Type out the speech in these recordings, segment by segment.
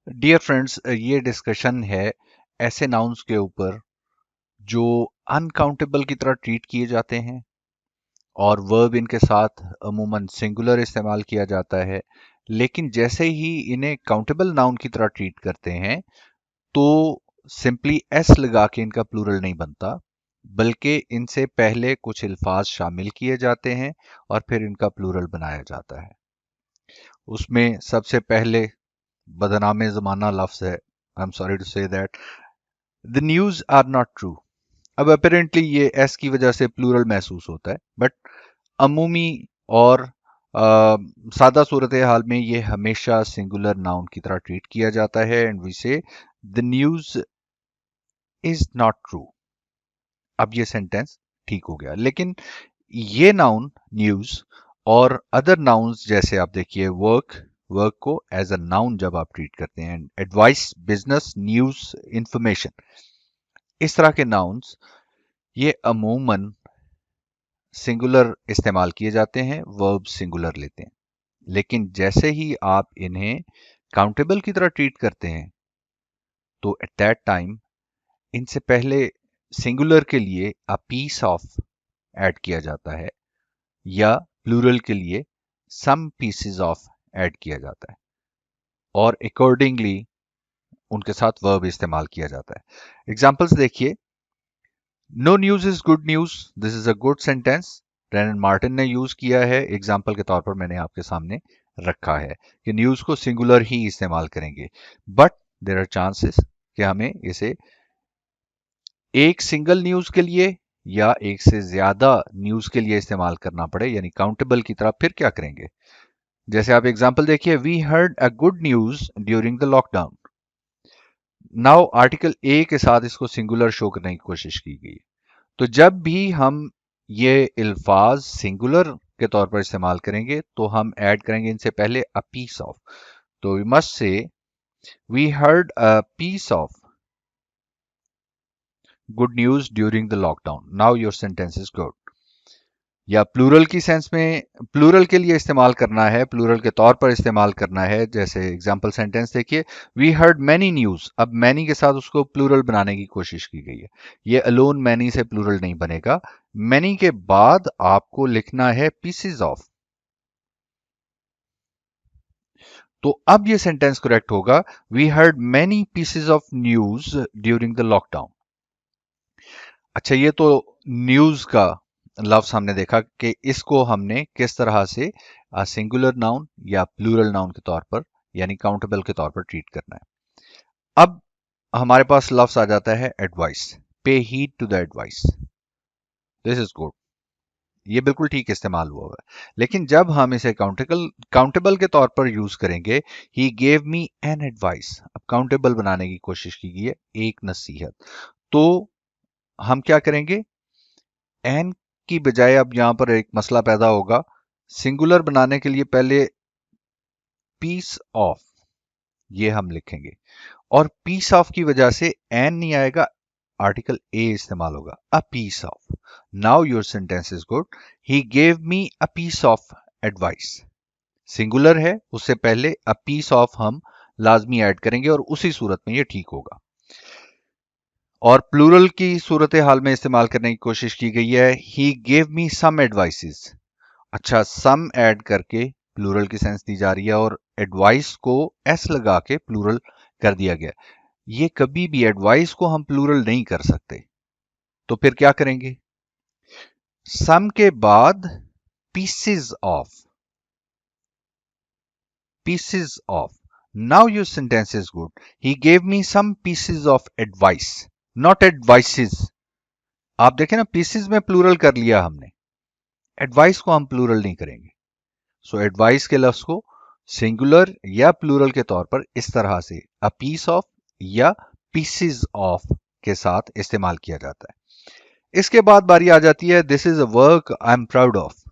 Dear friends, ये discussion है ऐसे नाउन्स के ऊपर जो अनकाउंटेबल की तरह ट्रीट किए जाते हैं और वर्ब इनके साथ अमूमन सिंगुलर इस्तेमाल किया जाता है। लेकिन जैसे ही इन्हें काउंटेबल नाउन की तरह ट्रीट करते हैं तो सिंपली एस लगा के इनका प्लूरल नहीं बनता, बल्कि इनसे पहले कुछ अल्फाज शामिल किए जाते हैं और फिर इनका प्लूरल बनाया जाता है। उसमें सबसे पहले बदनाम जमाना लफ्ज है, I am sorry to say that, the news are not true. अब अपेरेंटली ये एस की वजह से प्लूरल महसूस होता है, बट अमूमी और सादा सूरत हाल में ये हमेशा सिंगुलर नाउन की तरह ट्रीट किया जाता है एंड वी से the news is not true. अब ये सेंटेंस ठीक हो गया। लेकिन ये नाउन न्यूज और अदर नाउन्स जैसे आप देखिए वर्क, वर्क को एज अ नाउन जब आप ट्रीट करते हैं, एडवाइस, बिजनेस, न्यूज, इंफॉर्मेशन, इस तरह के नाउन्स ये अमूमन सिंगुलर इस्तेमाल किए जाते हैं, वर्ब सिंगुलर लेते हैं। लेकिन जैसे ही आप इन्हें काउंटेबल की तरह ट्रीट करते हैं तो एट दैट टाइम इनसे पहले सिंगुलर के लिए अ पीस ऑफ ऐड किया जाता है या प्लूरल के लिए सम पीसेस ऑफ ऐड किया जाता है और अकॉर्डिंगली उनके साथ वर्ब इस्तेमाल किया जाता है। एग्जांपल्स देखिए, no news is good news, this is a good sentence. Brennan Martin ने यूज किया है, एग्जाम्पल के तौर पर मैंने आपके सामने रखा है कि न्यूज को सिंगुलर ही इस्तेमाल करेंगे, बट देर आर चांसेस कि हमें इसे एक सिंगल न्यूज के लिए या एक से ज्यादा न्यूज के लिए इस्तेमाल करना पड़े, यानी काउंटेबल की तरह। फिर क्या करेंगे? जैसे आप एग्जाम्पल देखिए, we heard a good news during the lockdown. Now article a के साथ इसको सिंगुलर शो करने की कोशिश की गई है। तो जब भी हम ये अल्फाज सिंगुलर के तौर पर इस्तेमाल करेंगे तो हम ऐड करेंगे इनसे पहले अ पीस ऑफ। तो we must say we heard a piece of good news during the lockdown, now your sentence is good. या प्लूरल की सेंस में प्लूरल के लिए इस्तेमाल करना है, प्लूरल के तौर पर इस्तेमाल करना है, जैसे एग्जांपल सेंटेंस देखिए, वी हर्ड मैनी न्यूज। अब मैनी के साथ उसको प्लूरल बनाने की कोशिश की गई है। ये अलोन मैनी से प्लूरल नहीं बनेगा। मैनी के बाद आपको लिखना है पीसेस ऑफ। तो अब ये सेंटेंस करेक्ट होगा, we heard many pieces of news during the lockdown. अच्छा, ये तो न्यूज का लफ्ज हमने देखा कि इसको हमने किस तरह से सिंगुलर नाउन या प्लूरल नाउन के तौर पर, यानी काउंटेबल के तौर पर ट्रीट करना है। अब हमारे पास लफ्ज आ जाता है advice. Pay heed to the advice, this is good. ये बिल्कुल ठीक इस्तेमाल हुआ है। लेकिन जब हम इसे काउंटेबल काउंटेबल के तौर पर यूज करेंगे, ही गेव मी एन एडवाइस, अब काउंटेबल बनाने की कोशिश की गई है, एक नसीहत। तो हम क्या करेंगे? एन की बजाय अब यहां पर एक मसला पैदा होगा। सिंगुलर बनाने के लिए पहले पीस ऑफ ये हम लिखेंगे और पीस ऑफ की वजह से एन नहीं आएगा, आर्टिकल ए इस्तेमाल होगा, a piece of. Now your sentence is good, he gave me a piece of advice. Singular है, उससे पहले अ पीस ऑफ हम लाजमी ऐड करेंगे और उसी सूरत में ये ठीक होगा। और प्लूरल की सूरत हाल में इस्तेमाल करने की कोशिश की गई है, ही गेव मी सम एडवाइसेस। अच्छा, सम ऐड करके प्लूरल की सेंस दी जा रही है और एडवाइस को एस लगा के प्लूरल कर दिया गया। ये कभी भी एडवाइस को हम प्लूरल नहीं कर सकते, तो फिर क्या करेंगे? सम के बाद pieces of, pieces of. Now your sentence is good. He gave me some pieces of advice, not advices. आप देखें ना, pieces में प्लूरल कर लिया हमने, एडवाइस को हम प्लूरल नहीं करेंगे। सो एडवाइस के लफ्ज को सिंगुलर या प्लूरल के तौर पर इस तरह से अ पीस ऑफ या पीसेस ऑफ के साथ इस्तेमाल किया जाता है। इसके बाद बारी आ जाती है, this is a work I am proud of.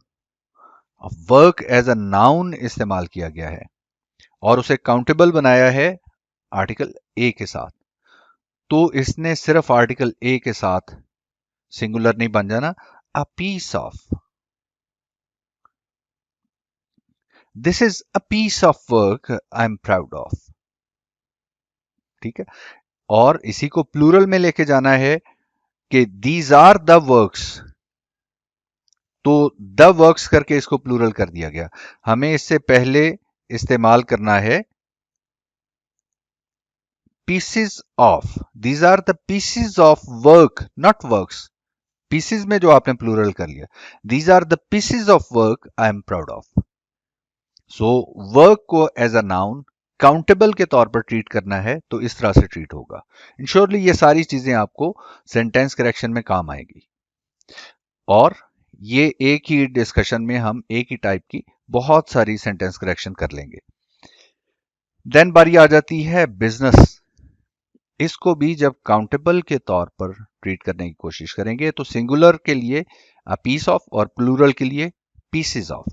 Work as a noun इस्तेमाल किया गया है और उसे काउंटेबल बनाया है आर्टिकल ए के साथ। तो इसने सिर्फ आर्टिकल ए के साथ सिंगुलर नहीं बन जाना, a piece of, this is a piece of work I am proud of. ठीक है। और इसी को प्लूरल में लेके जाना है कि दीज आर द वर्क्स, तो द वर्क्स करके इसको प्लूरल कर दिया गया। हमें इससे पहले इस्तेमाल करना है pieces of, these are the pieces of work, not works. Pieces में जो आपने प्लूरल कर लिया, these are the pieces of work I am proud of. So work को एज अ नाउन काउंटेबल के तौर पर ट्रीट करना है तो इस तरह से ट्रीट होगा। इंश्योरली ये सारी चीजें आपको सेंटेंस करेक्शन में काम आएगी, और ये एक ही डिस्कशन में हम एक ही टाइप की बहुत सारी सेंटेंस करेक्शन कर लेंगे। देन बारी आ जाती है बिजनेस। इसको भी जब काउंटेबल के तौर पर ट्रीट करने की कोशिश करेंगे तो सिंगुलर के लिए अ पीस ऑफ और प्लूरल के लिए पीसेस ऑफ।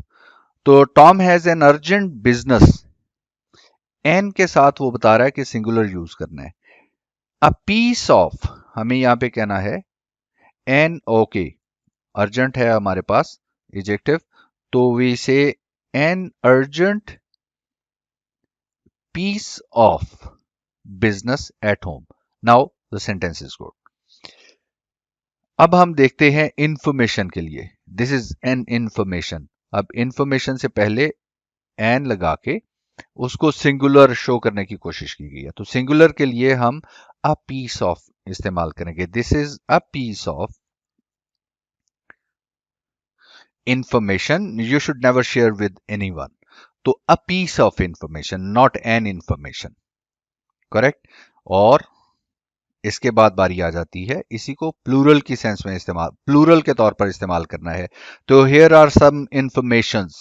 तो Tom has an urgent business, an के साथ वो बता रहा है कि सिंगुलर यूज करना है। अ पीस ऑफ हमें यहां पे कहना है एन, ओके, अर्जेंट है हमारे पास एडजेक्टिव, तो we say an urgent piece of business at home. Now the sentence is good. अब हम देखते हैं इंफॉर्मेशन के लिए, दिस इज एन इंफॉर्मेशन। अब इंफॉर्मेशन से पहले एन लगा के उसको सिंगुलर शो करने की कोशिश की गई है, तो सिंगुलर के लिए हम अ पीस ऑफ इस्तेमाल करेंगे। This is a piece of information you should never share with anyone. तो a piece of information, not an information, correct. और इसके बाद बारी आ जाती है इसी को प्लूरल की सेंस में इस्तेमाल, प्लूरल के तौर पर इस्तेमाल करना है। तो हियर आर सम इंफॉर्मेशंस,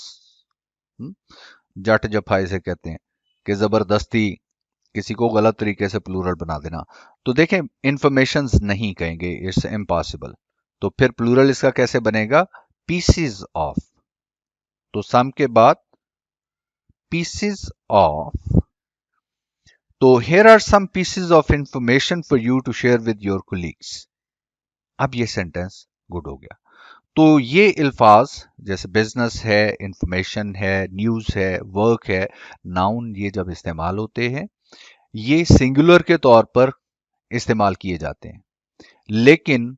जट जफाई से कहते हैं कि जबरदस्ती किसी को गलत तरीके से प्लूरल बना देना। तो देखें इंफॉर्मेशंस नहीं कहेंगे, इट्स इम्पॉसिबल। तो फिर प्लूरल इसका कैसे बनेगा, पीसीज ऑफ। तो सम के बाद पीसीज ऑफ। तो here are some pieces of information for you to share with your colleagues. अब ये सेंटेंस गुड हो गया। तो ये अल्फाज जैसे बिजनेस है, इंफॉर्मेशन है, न्यूज है, वर्क है, नाउन, ये जब इस्तेमाल होते हैं ये सिंगुलर के तौर पर इस्तेमाल किए जाते हैं, लेकिन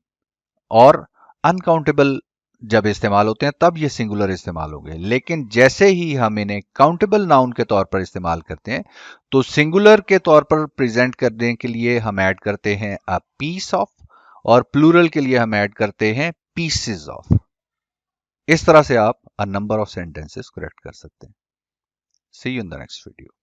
और अनकाउंटेबल जब इस्तेमाल होते हैं तब ये सिंगुलर इस्तेमाल होंगे। लेकिन जैसे ही हम इन्हें काउंटेबल नाउन के तौर पर इस्तेमाल करते हैं तो सिंगुलर के तौर पर प्रेजेंट करने के लिए हम ऐड करते हैं अ पीस ऑफ, और प्लूरल के लिए हम ऐड करते हैं पीसेस ऑफ। इस तरह से आप a number of sentences correct कर सकते हैं। See you in the next video.